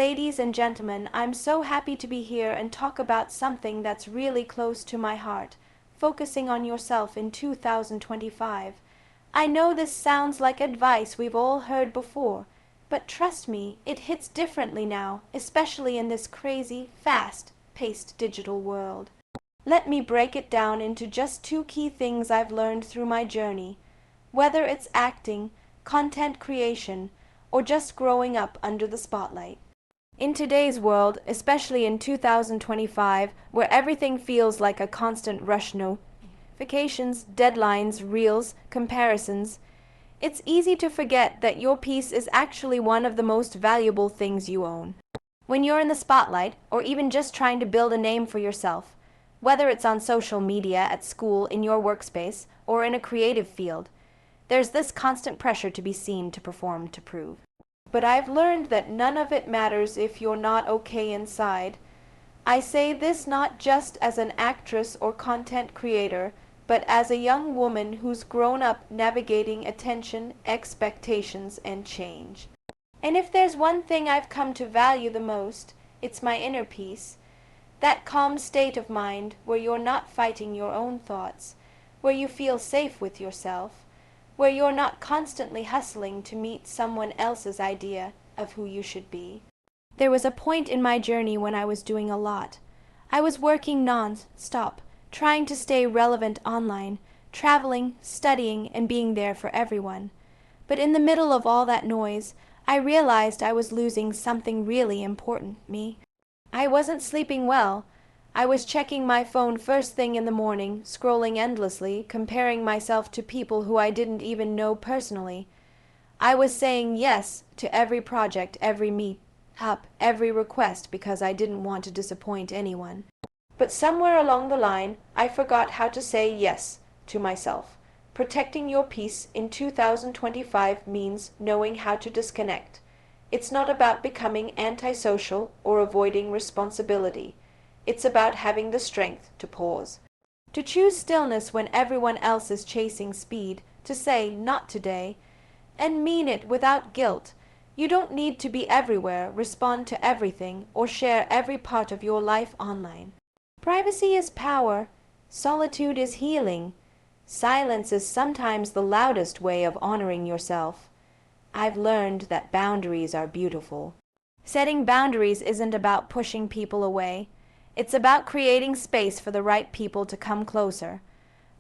Ladies and gentlemen, I'm so happy to be here and talk about something that's really close to my heart, focusing on yourself in 2025. I know this sounds like advice we've all heard before, but trust me, it hits differently now, especially in this crazy, fast-paced digital world. Let me break it down into just two key things I've learned through my journey, whether it's acting, content creation, or just growing up under the spotlight. In today's world, especially in 2025, where everything feels like a constant rush, notifications, deadlines, reels, comparisons, it's easy to forget that your peace is actually one of the most valuable things you own. When you're in the spotlight, or even just trying to build a name for yourself, whether it's on social media, at school, in your workspace, or in a creative field, there's this constant pressure to be seen, to perform, to prove. But I've learned that none of it matters if you're not okay inside. I say this not just as an actress or content creator, but as a young woman who's grown up navigating attention, expectations, and change. And if there's one thing I've come to value the most, it's my inner peace. That calm state of mind where you're not fighting your own thoughts, where you feel safe with yourself, where you're not constantly hustling to meet someone else's idea of who you should be. There was a point in my journey when I was doing a lot. I was working non-stop, trying to stay relevant online, traveling, studying, and being there for everyone. But in the middle of all that noise, I realized I was losing something really important, me. I wasn't sleeping well. I was checking my phone first thing in the morning, scrolling endlessly, comparing myself to people who I didn't even know personally. I was saying yes to every project, every meet-up, every request because I didn't want to disappoint anyone. But somewhere along the line, I forgot how to say yes to myself. Protecting your peace in 2025 means knowing how to disconnect. It's not about becoming antisocial or avoiding responsibility. It's about having the strength to pause, to choose stillness when everyone else is chasing speed, to say, not today, and mean it without guilt. You don't need to be everywhere, respond to everything, or share every part of your life online. Privacy is power. Solitude is healing. Silence is sometimes the loudest way of honoring yourself. I've learned that boundaries are beautiful. Setting boundaries isn't about pushing people away. It's about creating space for the right people to come closer.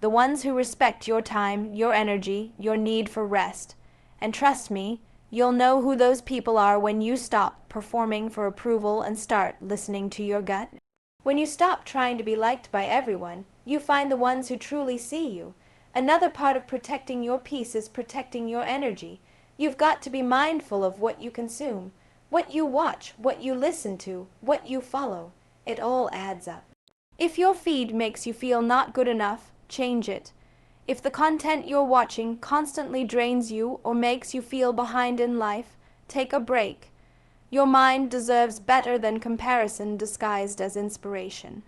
The ones who respect your time, your energy, your need for rest. And trust me, you'll know who those people are when you stop performing for approval and start listening to your gut. When you stop trying to be liked by everyone, you find the ones who truly see you. Another part of protecting your peace is protecting your energy. You've got to be mindful of what you consume, what you watch, what you listen to, what you follow. It all adds up. If your feed makes you feel not good enough, change it. If the content you're watching constantly drains you or makes you feel behind in life, take a break. Your mind deserves better than comparison disguised as inspiration.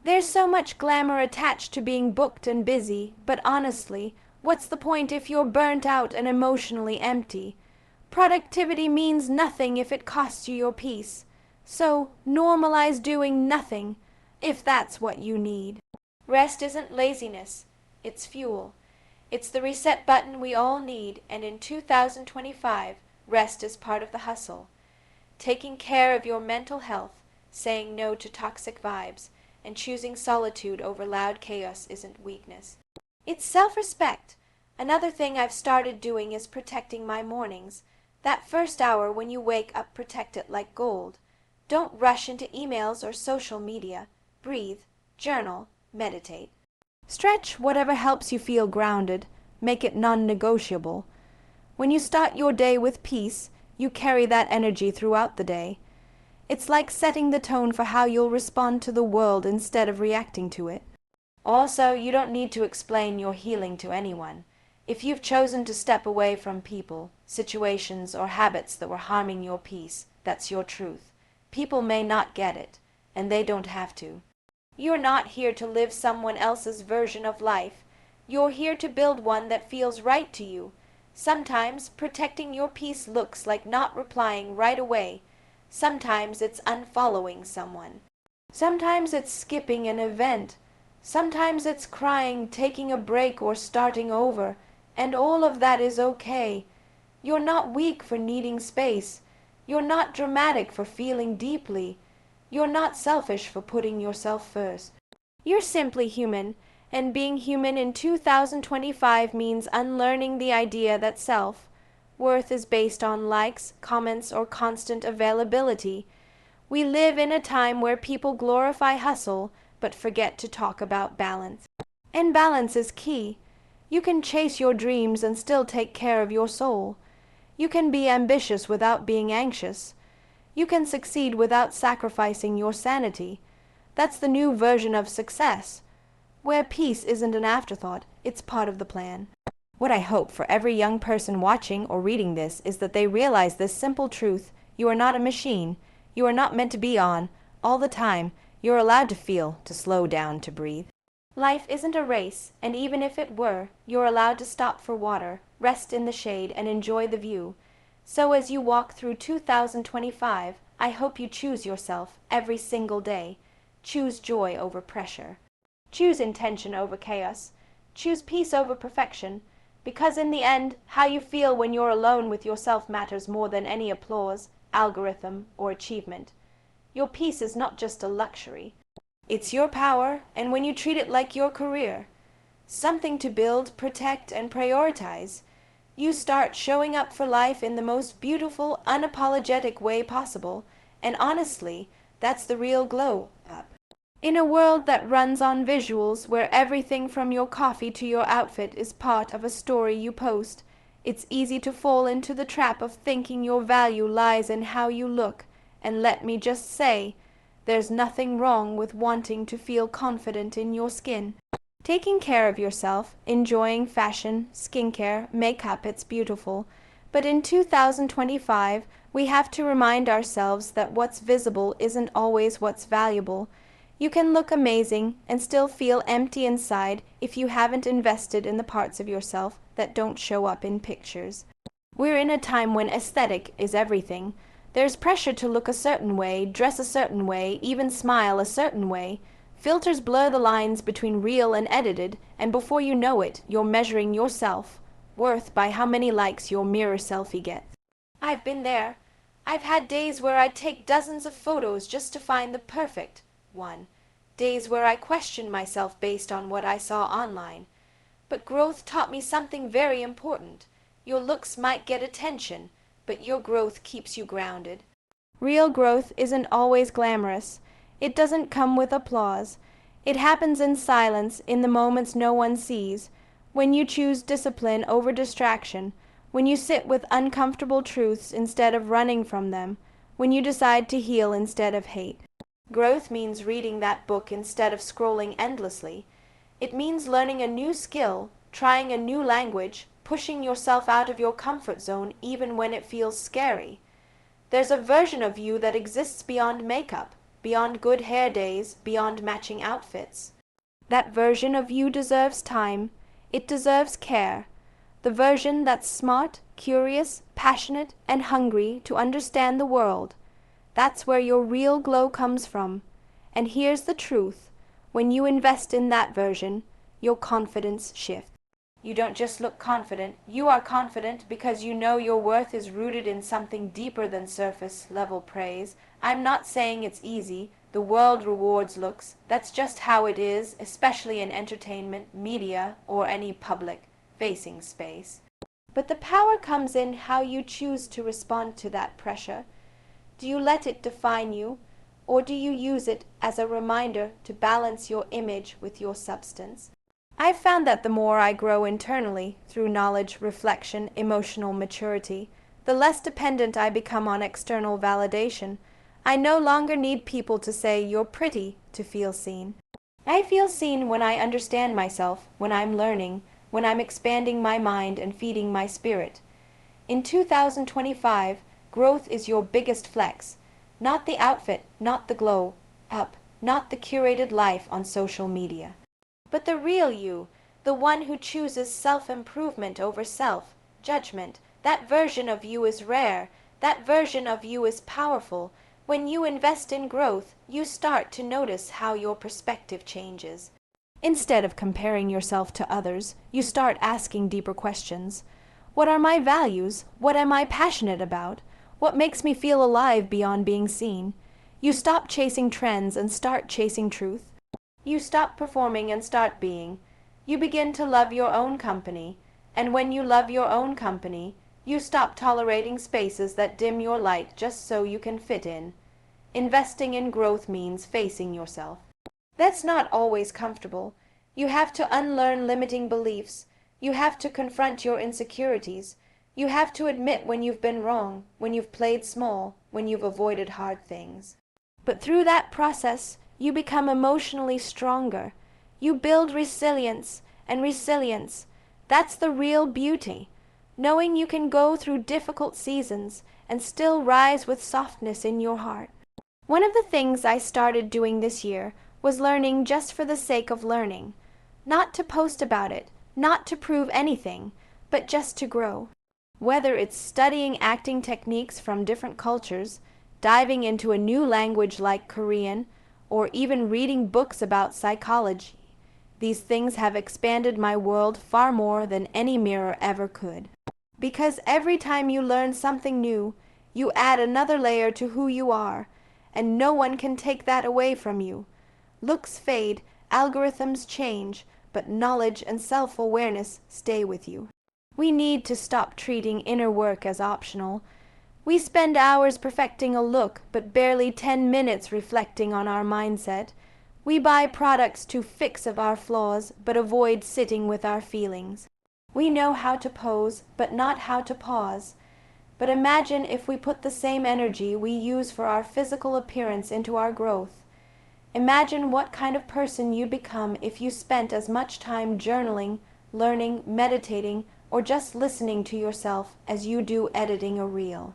There's so much glamour attached to being booked and busy, but honestly, what's the point if you're burnt out and emotionally empty? Productivity means nothing if it costs you your peace. So, normalize doing nothing, if that's what you need. Rest isn't laziness, it's fuel. It's the reset button we all need, and in 2025, rest is part of the hustle. Taking care of your mental health, saying no to toxic vibes, and choosing solitude over loud chaos isn't weakness. It's self-respect. Another thing I've started doing is protecting my mornings. That first hour when you wake up, protect it like gold. Don't rush into emails or social media. Breathe, journal, meditate. Stretch whatever helps you feel grounded. Make it non-negotiable. When you start your day with peace, you carry that energy throughout the day. It's like setting the tone for how you'll respond to the world instead of reacting to it. Also, you don't need to explain your healing to anyone. If you've chosen to step away from people, situations, or habits that were harming your peace, that's your truth. People may not get it, and they don't have to. You're not here to live someone else's version of life. You're here to build one that feels right to you. Sometimes protecting your peace looks like not replying right away, Sometimes it's unfollowing someone. Sometimes it's skipping an event. Sometimes it's crying, taking a break, or starting over. And all of that is okay. You're not weak for needing space. You're not dramatic for feeling deeply. You're not selfish for putting yourself first. You're simply human, and being human in 2025 means unlearning the idea that self-worth is based on likes, comments, or constant availability. We live in a time where people glorify hustle, but forget to talk about balance. And balance is key. You can chase your dreams and still take care of your soul. You can be ambitious without being anxious. You can succeed without sacrificing your sanity. That's the new version of success, where peace isn't an afterthought, it's part of the plan. What I hope for every young person watching or reading this is that they realize this simple truth: you are not a machine. You are not meant to be on all the time. You're allowed to feel, to slow down, to breathe. Life isn't a race, and even if it were, you're allowed to stop for water, rest in the shade, and enjoy the view. So as you walk through 2025, I hope you choose yourself every single day. Choose joy over pressure. Choose intention over chaos. Choose peace over perfection. Because in the end, how you feel when you're alone with yourself matters more than any applause, algorithm, or achievement. Your peace is not just a luxury. It's your power, and when you treat it like your career, something to build, protect, and prioritize, you start showing up for life in the most beautiful, unapologetic way possible, and honestly, that's the real glow up. In a world that runs on visuals, where everything from your coffee to your outfit is part of a story you post, it's easy to fall into the trap of thinking your value lies in how you look. And let me just say, there's nothing wrong with wanting to feel confident in your skin. Taking care of yourself, enjoying fashion, skincare, makeup, it's beautiful. But in 2025, we have to remind ourselves that what's visible isn't always what's valuable. You can look amazing and still feel empty inside if you haven't invested in the parts of yourself that don't show up in pictures. We're in a time when aesthetic is everything. There's pressure to look a certain way, dress a certain way, even smile a certain way. Filters blur the lines between real and edited, and before you know it, you're measuring your self-worth by how many likes your mirror selfie gets. I've been there. I've had days where I'd take dozens of photos just to find the perfect one. Days where I questioned myself based on what I saw online. But growth taught me something very important. Your looks might get attention, but your growth keeps you grounded. Real growth isn't always glamorous. It doesn't come with applause. It happens in silence, in the moments no one sees, when you choose discipline over distraction, when you sit with uncomfortable truths instead of running from them, when you decide to heal instead of hate. Growth means reading that book instead of scrolling endlessly. It means learning a new skill, trying a new language, pushing yourself out of your comfort zone even when it feels scary. There's a version of you that exists beyond makeup, beyond good hair days, beyond matching outfits. That version of you deserves time. It deserves care. The version that's smart, curious, passionate, and hungry to understand the world. That's where your real glow comes from. And here's the truth. When you invest in that version, your confidence shifts. You don't just look confident. You are confident because you know your worth is rooted in something deeper than surface-level praise. I'm not saying it's easy. The world rewards looks. That's just how it is, especially in entertainment, media, or any public-facing space. But the power comes in how you choose to respond to that pressure. Do you let it define you, or do you use it as a reminder to balance your image with your substance? I've found that the more I grow internally, through knowledge, reflection, emotional maturity, the less dependent I become on external validation. I no longer need people to say, "You're pretty," to feel seen. I feel seen when I understand myself, when I'm learning, when I'm expanding my mind and feeding my spirit. In 2025, growth is your biggest flex. Not the outfit, not the glow up, not the curated life on social media. But the real you, the one who chooses self-improvement over self-judgment, that version of you is rare, that version of you is powerful, When you invest in growth, you start to notice how your perspective changes. Instead of comparing yourself to others, you start asking deeper questions. What are my values? What am I passionate about? What makes me feel alive beyond being seen? You stop chasing trends and start chasing truth. You stop performing and start being. You begin to love your own company. And when you love your own company, you stop tolerating spaces that dim your light just so you can fit in. Investing in growth means facing yourself. That's not always comfortable. You have to unlearn limiting beliefs. You have to confront your insecurities. You have to admit when you've been wrong, when you've played small, when you've avoided hard things. But through that process, you become emotionally stronger. You build resilience, and resilience, that's the real beauty. Knowing you can go through difficult seasons and still rise with softness in your heart. One of the things I started doing this year was learning just for the sake of learning. Not to post about it, not to prove anything, but just to grow. Whether it's studying acting techniques from different cultures, diving into a new language like Korean, or even reading books about psychology, these things have expanded my world far more than any mirror ever could. Because every time you learn something new, you add another layer to who you are, and no one can take that away from you. Looks fade, algorithms change, but knowledge and self-awareness stay with you. We need to stop treating inner work as optional. We spend hours perfecting a look, but barely 10 minutes reflecting on our mindset. We buy products to fix of our flaws, but avoid sitting with our feelings. We know how to pose, but not how to pause. But imagine if we put the same energy we use for our physical appearance into our growth. Imagine what kind of person you'd become if you spent as much time journaling, learning, meditating, or just listening to yourself as you do editing a reel.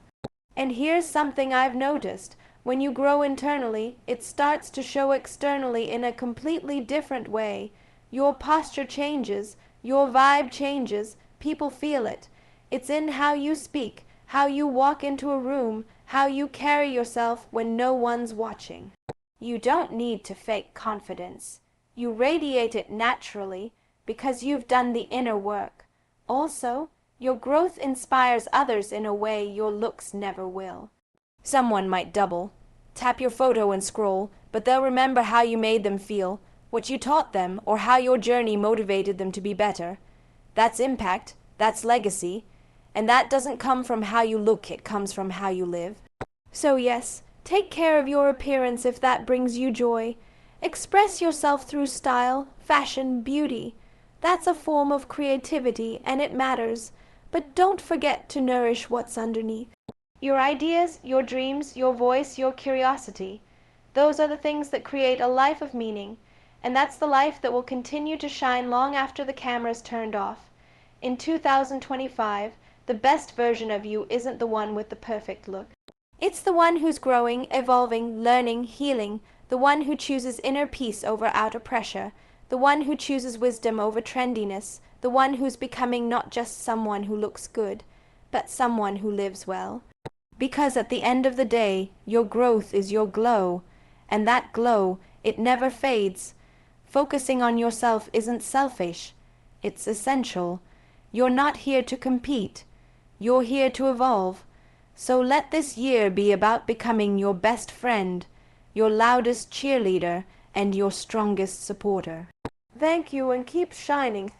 And here's something I've noticed. When you grow internally, it starts to show externally in a completely different way. Your posture changes, your vibe changes, people feel it. It's in how you speak, how you walk into a room, how you carry yourself when no one's watching. You don't need to fake confidence. You radiate it naturally because you've done the inner work. Also, your growth inspires others in a way your looks never will. Someone might double, tap your photo and scroll, but they'll remember how you made them feel, what you taught them, or how your journey motivated them to be better. That's impact, that's legacy, and that doesn't come from how you look, it comes from how you live. So yes, take care of your appearance if that brings you joy. Express yourself through style, fashion, beauty. That's a form of creativity, and it matters. But don't forget to nourish what's underneath. Your ideas, your dreams, your voice, your curiosity. Those are the things that create a life of meaning, and that's the life that will continue to shine long after the camera's turned off. In 2025, the best version of you isn't the one with the perfect look. It's the one who's growing, evolving, learning, healing, the one who chooses inner peace over outer pressure, the one who chooses wisdom over trendiness, the one who's becoming not just someone who looks good, but someone who lives well. Because at the end of the day, your growth is your glow, and that glow, it never fades. Focusing on yourself isn't selfish, it's essential. You're not here to compete, you're here to evolve. So let this year be about becoming your best friend, your loudest cheerleader, and your strongest supporter. Thank you, and keep shining.